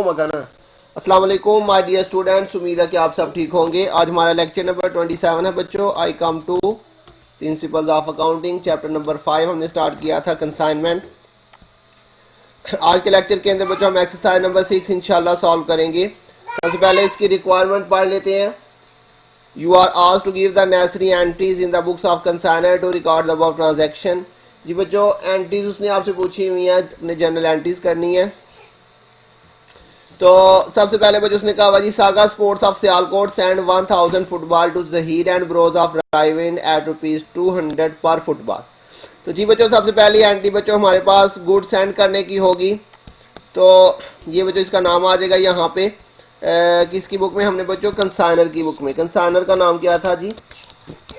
मकाना। अस्सलाम वालेकुम माय डियर स्टूडेंट्स, उम्मीद है कि आप सब ठीक होंगे। आज हमारा लेक्चर नंबर 27 है बच्चों। I come to principles of accounting, chapter number 5 हमने स्टार्ट किया था कंसाइनमेंट। आज के लेक्चर के अंदर बच्चों हम एक्सरसाइज नंबर 6 इंशाल्लाह सॉल्व करेंगे। सबसे पहले इसकी रिक्वायरमेंट पढ़ लेते हैं। You are asked to give the necessary entries in the books of consignor to record the above transaction. जी बच्चों, एंट्रीज उसने आपसे पूछी हुई हैं, अपने जर्नल एंट्रीज करनी है। तो सबसे पहले बच्चों उसने कहा हुआ जी, Saga sports of Sialkot send 1000 football to Zaheer and bros of Raiwind at ₹200 पर फुटबॉल। तो जी बच्चों सबसे पहली एंट्री बच्चों हमारे पास गुड सेंड करने की होगी। तो ये बच्चों इसका नाम आ जाएगा यहाँ पे किसकी बुक में, हमने बच्चों कंसाइनर की बुक में। कंसाइनर का नाम क्या था जी?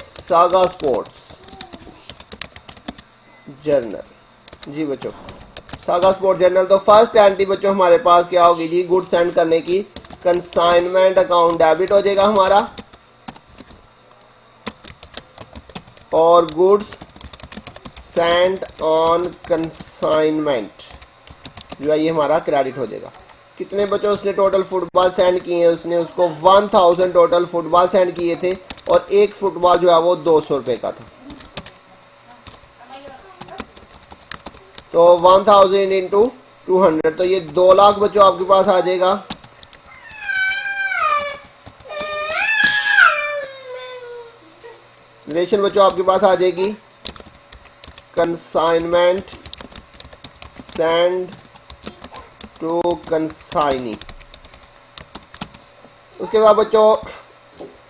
Saga sports journal. जी बच्चों सागा स्पोर्ट जर्नल। तो फर्स्ट एंट्री बच्चों हमारे पास क्या होगी जी? गुड सेंड करने की। कंसाइनमेंट अकाउंट डेबिट हो जाएगा हमारा और गुड्स सेंड ऑन कंसाइनमेंट जो है ये हमारा क्रेडिट हो जाएगा। कितने बच्चों उसने टोटल फुटबॉल सेंड किए हैं? उसने उसको 1000 टोटल फुटबॉल सेंड किए थे और एक फुटबॉल जो है वो 200 रुपये का था। तो 1000 इंटू 200 तो ये 2 लाख बच्चों आपके पास आ जाएगा। रिलेशन बच्चों आपके पास आ जाएगी कंसाइनमेंट सेंड टू कंसाइनी। उसके बाद बच्चों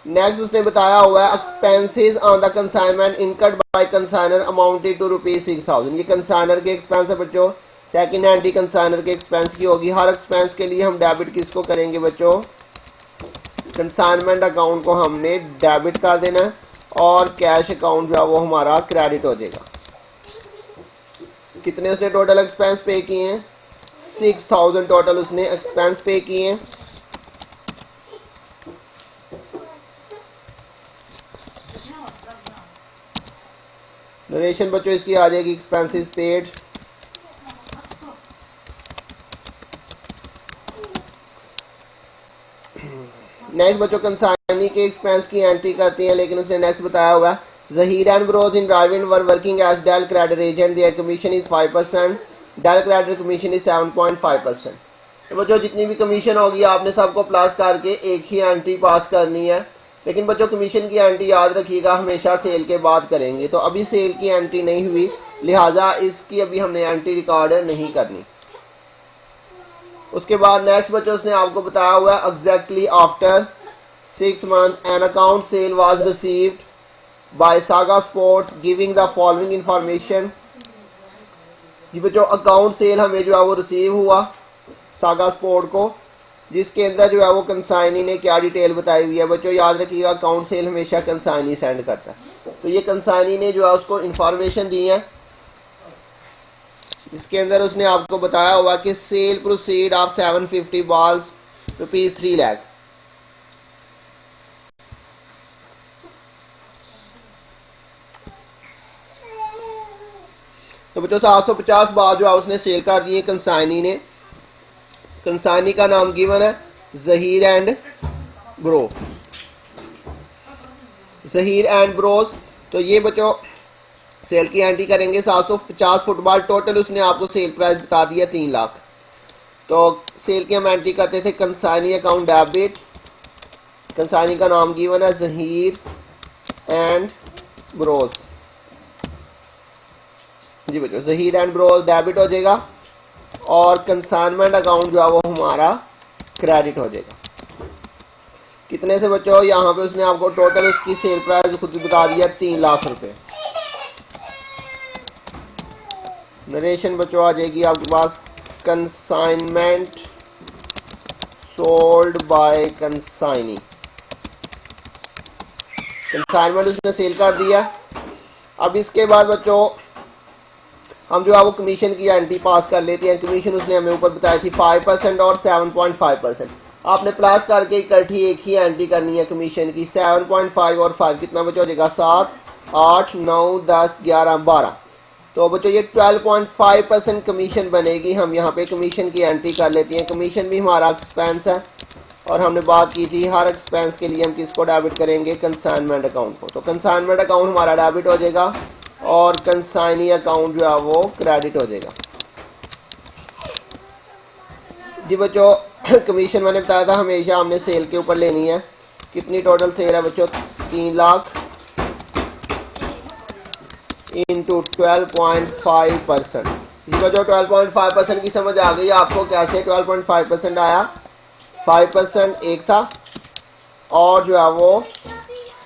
नेक्स्ट उसने बताया हुआ है expenses on the consignment incurred by consignor amounted to ₹6000। ये कंसाइनर के एक्सपेंस है बच्चों। सेकंड एंट्री कंसाइनर के एक्सपेंस की होगी। हर एक्सपेंस के लिए हम डेबिट किसको करेंगे बच्चों? कंसाइनमेंट अकाउंट को हमने डेबिट कर देना है और कैश अकाउंट जो है वो हमारा क्रेडिट हो जाएगा। कितने उसने टोटल एक्सपेंस पे किए हैं? 6000 टोटल उसने एक्सपेंस पे किए हैं। नरेशन बच्चों इसकी आ जाएगी एक्सपेंसेस पेड। नेक्स्ट बच्चों कंसाइनी के एक्सपेंस की एंट्री करती हैं, लेकिन उसने नेक्स्ट बताया हुआ है Zaheer and bros in driving were working as del credit agent, their commission is 5%, del credit commission is 7.5%। तो बच्चों जितनी भी कमीशन होगी आपने सबको प्लस करके एक ही एंट्री पास करनी है। लेकिन बच्चों कमीशन की एंट्री याद रखिएगा हमेशा सेल के बाद करेंगे। तो अभी सेल की एंट्री नहीं हुई, लिहाजा इसकी अभी हमने एंट्री रिकॉर्ड नहीं करनी। उसके बाद नेक्स्ट बच्चों उसने आपको बताया हुआ है exactly after 6 month an account sale was received by Saga sports giving the following information. जी बच्चों अकाउंट सेल हमें जो है वो रिसीव हुआ सागा स्पोर्ट को, जिसके अंदर जो है वो कंसाइनी ने क्या डिटेल बताई हुई है। बच्चों याद रखिएगा अकाउंट सेल हमेशा कंसाइनी सेंड करता है। तो ये कंसाइनी ने जो है उसको इंफॉर्मेशन दी है, इसके अंदर उसने आपको बताया हुआ कि cell proceed of 750 balls ₹3 lakh. तो बच्चों 750 बॉल जो है उसने सेल कर दिए कंसाइनी ने। कंसाइनी का नाम गिवन है Zaheer and bro, Zaheer and Bros. तो ये बच्चों सेल की एंट्री करेंगे। 750 फुटबॉल टोटल उसने आपको सेल प्राइस बता दिया 3 लाख। तो सेल की हम एंट्री करते थे कंसाइनी अकाउंट डेबिट। कंसाइनी का नाम गिवन है जहीर एंड ब्रोस। जी बच्चों जहीर एंड ब्रोस डेबिट हो जाएगा और कंसाइनमेंट अकाउंट जो है वो हमारा क्रेडिट हो जाएगा। कितने से बच्चों? यहाँ पे उसने आपको टोटल उसकी सेल प्राइस खुद बता दिया 3 लाख रुपए। नरेशन बच्चों आ जाएगी आपके पास consignment sold by consignee. Consignment उसने सेल कर दिया। अब इसके बाद बच्चों हम जो है वो कमीशन की एंट्री पास कर लेते हैं। कमीशन उसने हमें ऊपर बताई थी 5% और 7.5%। आपने प्लस करके इकट्ठी एक ही एंट्री करनी है कमीशन की। 7.5 और 5 कितना बच्चा हो जाएगा? 7, 8, 9, 10, 11, 12। तो बच्चों ये 12.5% कमीशन बनेगी। हम यहाँ पे कमीशन की एंट्री कर लेते हैं। कमीशन भी हमारा एक्सपेंस है और हमने बात की थी हर एक्सपेंस के लिए हम किसको डेबिट करेंगे, कंसाइनमेंट अकाउंट को। तो कंसाइनमेंट अकाउंट हमारा डेबिट हो जाएगा और कंसाइनी अकाउंट जो है वो क्रेडिट हो जाएगा। जी बच्चों कमीशन मैंने बताया था हमेशा हमने सेल के ऊपर लेनी है। कितनी टोटल सेल है बच्चों, 3 लाख इंटू 12.5%। जी बच्चों 12.5% की समझ आ गई आपको, कैसे 12.5% आया। 5% एक था और जो है वो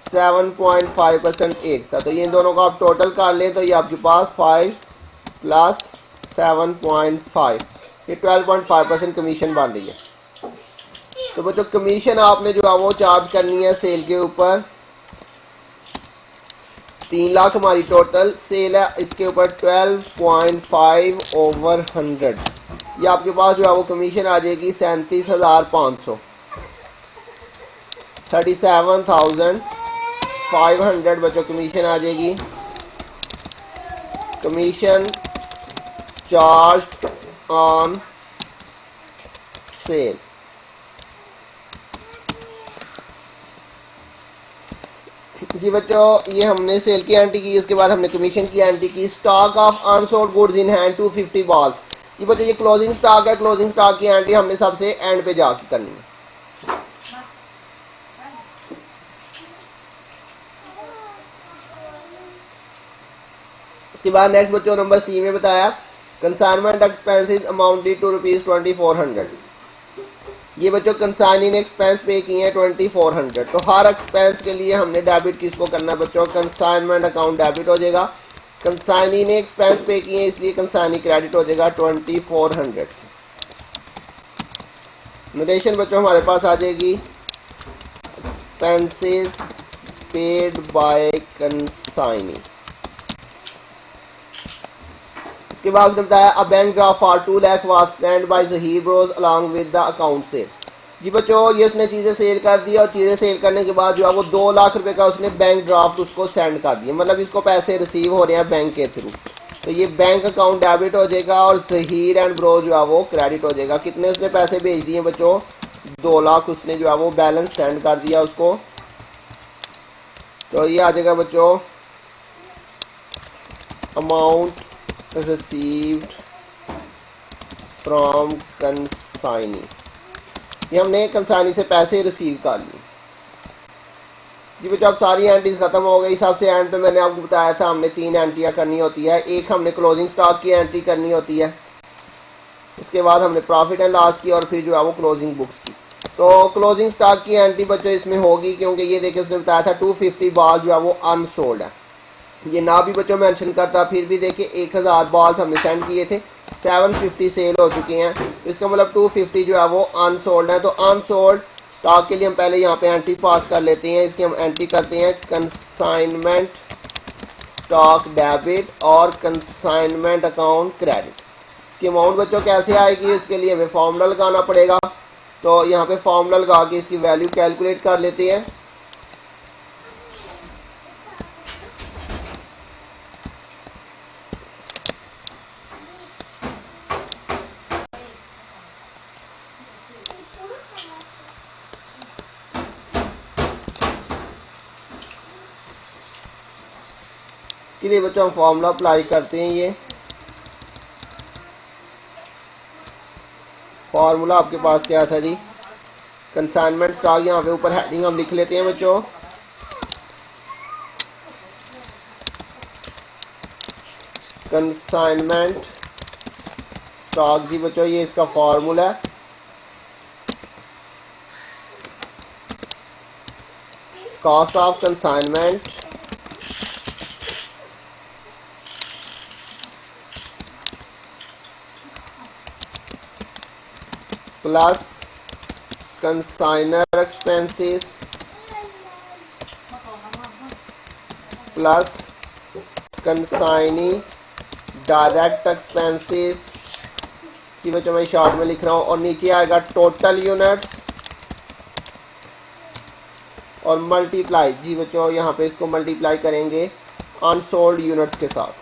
7.5% एक था। तो ये दोनों को आप टोटल कर लें तो ये आपके पास 5 प्लस 7.5, ये 12.5% कमीशन बन रही है। तो बच्चों कमीशन आपने जो है वो चार्ज करनी है सेल के ऊपर। 3 लाख हमारी टोटल सेल है, इसके ऊपर 12.5/100 ये आपके पास जो है वो कमीशन आ जाएगी 37,500, 37,500 बच्चों कमीशन आ जाएगी। Commission charge on sale. जी बच्चों ये हमने सेल की एंट्री की, उसके बाद हमने कमीशन की एंट्री की। Stock of unsold goods in hand 250 balls. जी बच्चों ये क्लोजिंग स्टॉक है। क्लोजिंग स्टॉक की एंट्री हमने सबसे एंड पे जाके करनी है। उसके बाद नेक्स्ट बच्चों नंबर सी में बताया कंसाइनमेंट एक्सपेंसेस अमाउंटेड टू ₹2400। ये बच्चों कंसाइनी ने एक्सपेंस पे किए हैं 2400। तो हर एक्सपेंस के लिए हमने डेबिट किसको करना है बच्चों, कंसाइनमेंट अकाउंट डेबिट हो जाएगा। कंसाइनी ने एक्सपेंस पे किए हैं इसलिए कंसाइनी क्रेडिट हो जाएगा 2400 से। नोटेशन बच्चों हमारे पास आ जाएगी एक्सपेंसेस पेड बाय कंसाइनी। उसके बाद उसने बताया a bank draft for 2 lakh was sent by Zaheer Bros along with the account sale. जी बच्चों ये उसने चीज़ें सेल कर दी और चीज़ें सेल करने के बाद जो है वो 2 लाख रुपए का उसने बैंक ड्राफ्ट उसको सेंड कर दिया, मतलब इसको पैसे रिसीव हो रहे हैं बैंक के थ्रू। तो ये बैंक अकाउंट डेबिट हो जाएगा और ज़हीर एंड ब्रोस जो है वो क्रेडिट हो जाएगा। कितने उसने पैसे भेज दिए बच्चों, 2 लाख उसने जो है वो बैलेंस सेंड कर दिया उसको। तो ये आ जाएगा बच्चों अमाउंट रिसीव्ड फ्रॉम कंसाइनी। ये हमने कंसाइनी से पैसे रिसीव कर लिए। जी बच्चों अब सारी एंट्रीज खत्म हो गई। सबसे एंड पे मैंने आपको बताया था हमने 3 एंट्रियाँ करनी होती है। एक हमने क्लोजिंग स्टॉक की एंट्री करनी होती है, उसके बाद हमने प्रॉफिट एंड लॉस की और फिर जो है वो क्लोजिंग बुक्स की। तो क्लोजिंग स्टॉक की एंट्री बच्चों इसमें होगी क्योंकि ये देखिए उसने बताया था 250 बॉल जो है वो अनसोल्ड है। ये ना भी बच्चों मेंशन करता फिर भी देखिए 1000 बॉल्स हमने सेंड किए थे, 750 सेल हो चुके हैं। तो इसका मतलब 250 जो है वो अनसोल्ड है। तो अनसोल्ड स्टॉक के लिए हम पहले यहाँ पे एंट्री पास कर लेते हैं। इसकी हम एंट्री करते हैं कंसाइनमेंट स्टॉक डेबिट और कंसाइनमेंट अकाउंट क्रेडिट। इसकी अमाउंट बच्चों कैसे आएगी, इसके लिए हमें फार्मूला लगाना पड़ेगा। तो यहाँ पे फार्मूला लगा के इसकी वैल्यू कैलकुलेट कर लेते हैं। इसके लिए बच्चों हम फार्मूला अप्लाई करते हैं। ये फार्मूला आपके पास क्या था जी, कंसाइनमेंट स्टॉक, यहाँ पे ऊपर हेडिंग हम लिख लेते हैं बच्चों कंसाइनमेंट स्टॉक। जी बच्चों ये इसका फार्मूला है। Cost of consignment plus consignor expenses plus consignee direct expenses. जी बच्चों मैं शॉर्ट में लिख रहा हूँ। और नीचे आएगा टोटल यूनिट्स और मल्टीप्लाई। जी बच्चों यहाँ पे इसको मल्टीप्लाई करेंगे अनसोल्ड यूनिट्स के साथ।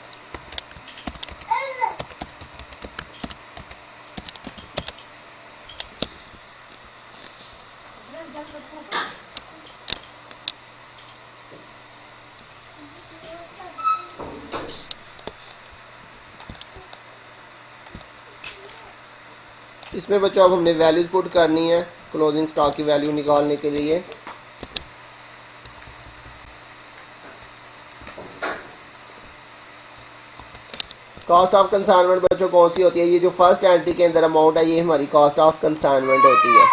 इसमें बच्चों अब हमने वैल्यूज़ पुट करनी है क्लोजिंग स्टॉक की वैल्यू निकालने के लिए। कॉस्ट ऑफ कंसाइनमेंट बच्चों कौन सी होती है? ये जो फर्स्ट एंट्री के अंदर अमाउंट है ये हमारी कॉस्ट ऑफ कंसाइनमेंट होती है।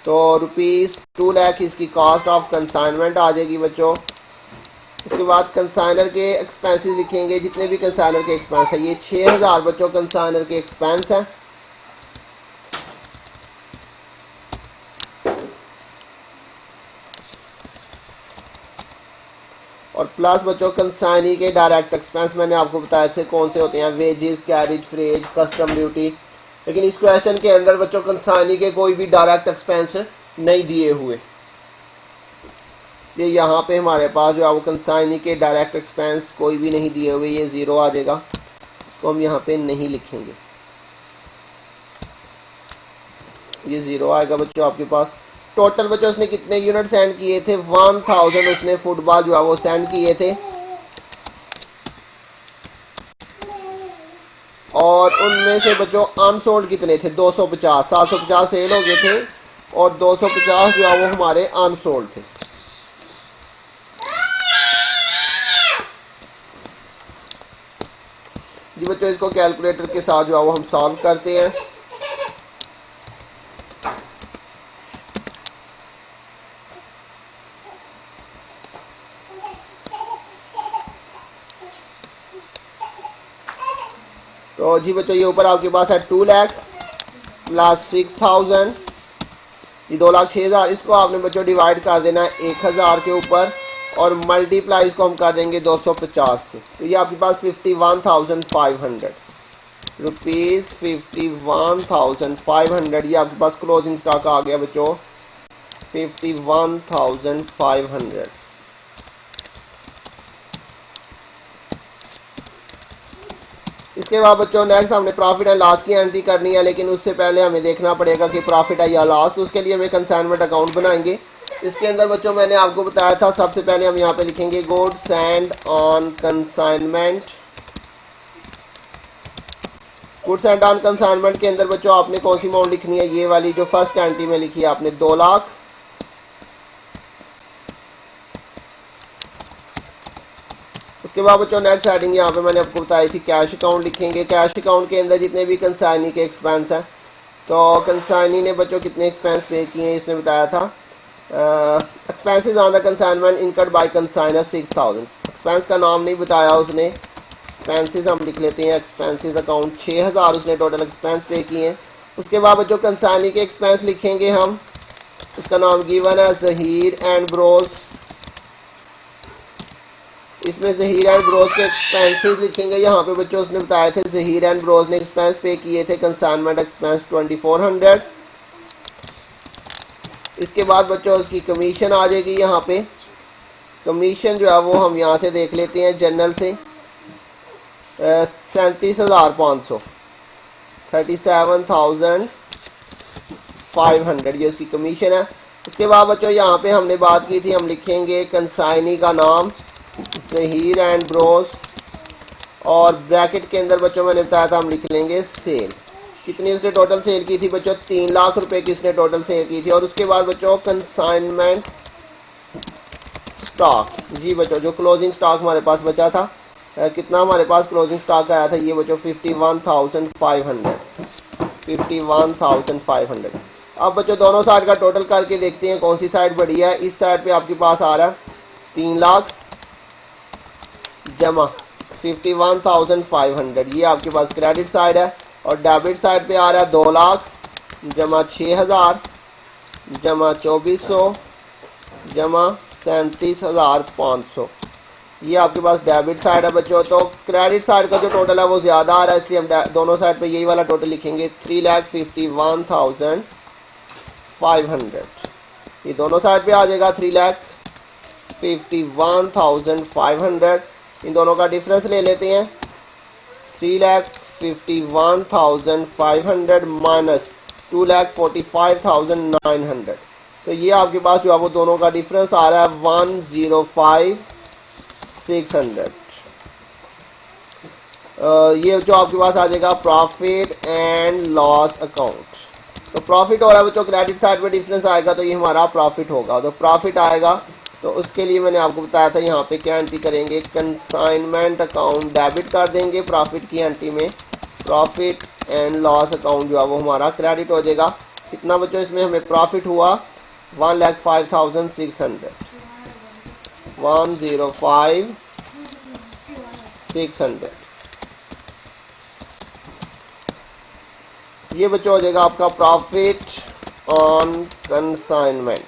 तो ₹2 लाख इसकी कॉस्ट ऑफ कंसाइनमेंट आ जाएगी बच्चों। उसके बाद कंसाइनर के एक्सपेंसेस लिखेंगे, जितने भी कंसाइनर के एक्सपेंस है। ये 6000 बच्चों कंसाइनर के एक्सपेंस हैं। और प्लस बच्चों कंसाइनी के डायरेक्ट एक्सपेंस मैंने आपको बताए थे कौन से होते हैं, wages, carriage, phrase, custom duty. लेकिन इस क्वेश्चन के अंदर बच्चों कंसाइनी के कोई भी डायरेक्ट एक्सपेंस नहीं दिए हुए, इसलिए यहाँ पे हमारे पास जो है वो कंसाइनी के डायरेक्ट एक्सपेंस कोई भी नहीं दिए हुए, ये ज़ीरो आ जाएगा। इसको हम यहाँ पे नहीं लिखेंगे, ये ज़ीरो आएगा बच्चों आपके पास। टोटल बच्चों उसने कितने यूनिट सेंड किए थे? 1000 उसने फुटबॉल जो है वो सेंड किए थे। और उनमें से बच्चों अनसोल्ड कितने थे? 250। 750 सेल हो गए थे और 250 जो है वो हमारे अनसोल्ड थे। जी बच्चों इसको कैलकुलेटर के साथ जो है वो हम सॉल्व करते हैं। तो जी बच्चों ये ऊपर आपके पास है 2 लाख प्लस 6000, ये 2,06,000। इसको आपने बच्चों डिवाइड कर देना है 1000 के ऊपर और मल्टीप्लाई इसको हम कर देंगे 250 से। तो ये आपके पास 51,500 रुपीज़, 51,500 ये आपके पास क्लोजिंग स्टॉक आ गया बच्चों 51,500। इसके बाद बच्चों नेक्स्ट हमने प्रॉफिट एंड लॉस की एंट्री करनी है, लेकिन उससे पहले हमें देखना पड़ेगा कि प्रॉफिट है या लॉस। तो उसके लिए हमें कंसाइनमेंट अकाउंट बनाएंगे। इसके अंदर बच्चों मैंने आपको बताया था सबसे पहले हम यहाँ पे लिखेंगे goods send on consignment. Goods send on consignment के अंदर बच्चों आपने कौन सी अमाउंट लिखनी है? ये वाली जो फर्स्ट एंट्री में लिखी है आपने 2 लाख। उसके बाद बच्चों नेक्स्ट हेडिंग यहाँ पे मैंने आपको बताई थी कैश अकाउंट लिखेंगे। कैश अकाउंट के अंदर जितने भी कंसाइनी के एक्सपेंस हैं, तो कंसाइनी ने बच्चों कितने एक्सपेंस पे किए हैं इसने बताया था। Expenses on the consignment incurred by consignor 6000। Expense का नाम नहीं बताया उसने, एक्सपेंसेस हम लिख लेते हैं। एक्सपेंसेस अकाउंट 6000 उसने टोटल एक्सपेंस पे किए हैं। उसके बाद बच्चों कंसाइनी के एक्सपेंस लिखेंगे हम, उसका नाम गिवन है ज़हीर एंड ब्रोस। इसमें ज़हीर एंड ब्रोस के एक्सपेंसेस लिखेंगे। यहाँ पे बच्चों उसने बताए थे ज़हीर एंड ब्रोस ने एक्सपेंस पे किए थे कंसाइनमेंट एक्सपेंस 2400। इसके बाद बच्चों उसकी कमीशन आ जाएगी। यहाँ पे कमीशन जो है वो हम यहाँ से देख लेते हैं जनरल से 37,500 37,500 ये उसकी कमीशन है। उसके बाद बच्चों यहाँ पे हमने बात की थी, हम लिखेंगे कंसाइनी का नाम ज़हीर एंड ब्रोस और ब्रैकेट के अंदर बच्चों मैंने बताया था हम लिख लेंगे सेल। कितनी उसने टोटल सेल की थी बच्चों? 3 लाख रुपए की उसने टोटल सेल की थी। और उसके बाद बच्चों कंसाइनमेंट स्टॉक, जी बच्चों जो क्लोजिंग स्टॉक हमारे पास बचा था, कितना हमारे पास क्लोजिंग स्टॉक आया था ये बच्चों 51,500। अब बच्चों दोनों साइड का टोटल करके देखते हैं कौन सी साइड बढ़ी है। इस साइड पे आपके पास आ रहा है 3 लाख जमा 51,500, ये आपके पास क्रेडिट साइड है। और डेबिट साइड पे आ रहा है 2 लाख जमा 6000 जमा 2400 जमा 37,500, ये आपके पास डेबिट साइड है बच्चों। तो क्रेडिट साइड का जो टोटल है वो ज़्यादा आ रहा है, इसलिए हम दोनों साइड पे यही वाला टोटल लिखेंगे 3,51,500। ये दोनों साइड पे आ जाएगा 3,51,500। इन दोनों का डिफरेंस ले लेते हैं 3,51,500 माइनस 2,45,900। तो ये आपके पास जो है वो दोनों का डिफरेंस आ रहा है 105,600। ये जो आपके पास आ जाएगा प्रॉफिट एंड लॉस अकाउंट। तो प्रॉफिट हो रहा है बच्चों, क्रेडिट साइड पे डिफरेंस आएगा तो ये हमारा प्रॉफिट होगा। तो प्रॉफिट आएगा तो उसके लिए मैंने आपको बताया था यहाँ पे क्या एंट्री करेंगे, कंसाइनमेंट अकाउंट डेबिट कर देंगे प्रॉफिट की एंट्री में, प्रॉफिट एंड लॉस अकाउंट जो है वो हमारा क्रेडिट हो जाएगा। कितना बच्चों इसमें हमें प्रॉफिट हुआ 1,05,600, 105,600। ये बच्चों हो जाएगा आपका प्रॉफिट ऑन कंसाइनमेंट।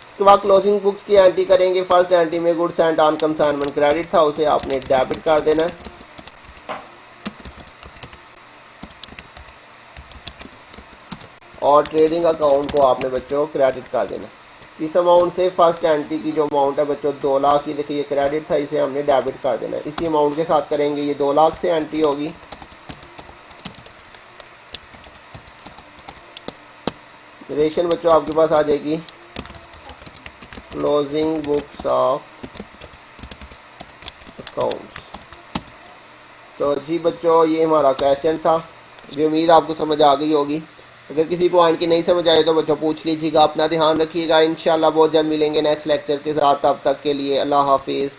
उसके बाद क्लोजिंग बुक्स की एंट्री करेंगे। फर्स्ट एंट्री में goods and on consignment credit था, उसे आपने डेबिट कर देना है। और ट्रेडिंग अकाउंट को आपने बच्चों क्रेडिट कर देना। इस अमाउंट से फर्स्ट एंट्री की जो अमाउंट है बच्चों 2 लाख, ये देखिए ये क्रेडिट था, इसे हमने डेबिट कर देना है। इसी अमाउंट के साथ करेंगे, ये 2 लाख से एंट्री होगी। रेशन बच्चों आपके पास आ जाएगी क्लोजिंग बुक्स ऑफ अकाउंट्स। तो जी बच्चों ये हमारा क्वेश्चन था, ये उम्मीद आपको समझ आ गई होगी। अगर किसी पॉइंट की नहीं समझ आए तो बच्चों पूछ लीजिएगा। अपना ध्यान रखिएगा, इंशाल्लाह बहुत जल्द मिलेंगे नेक्स्ट लेक्चर के साथ। तब तक के लिए अल्लाह हाफिज़।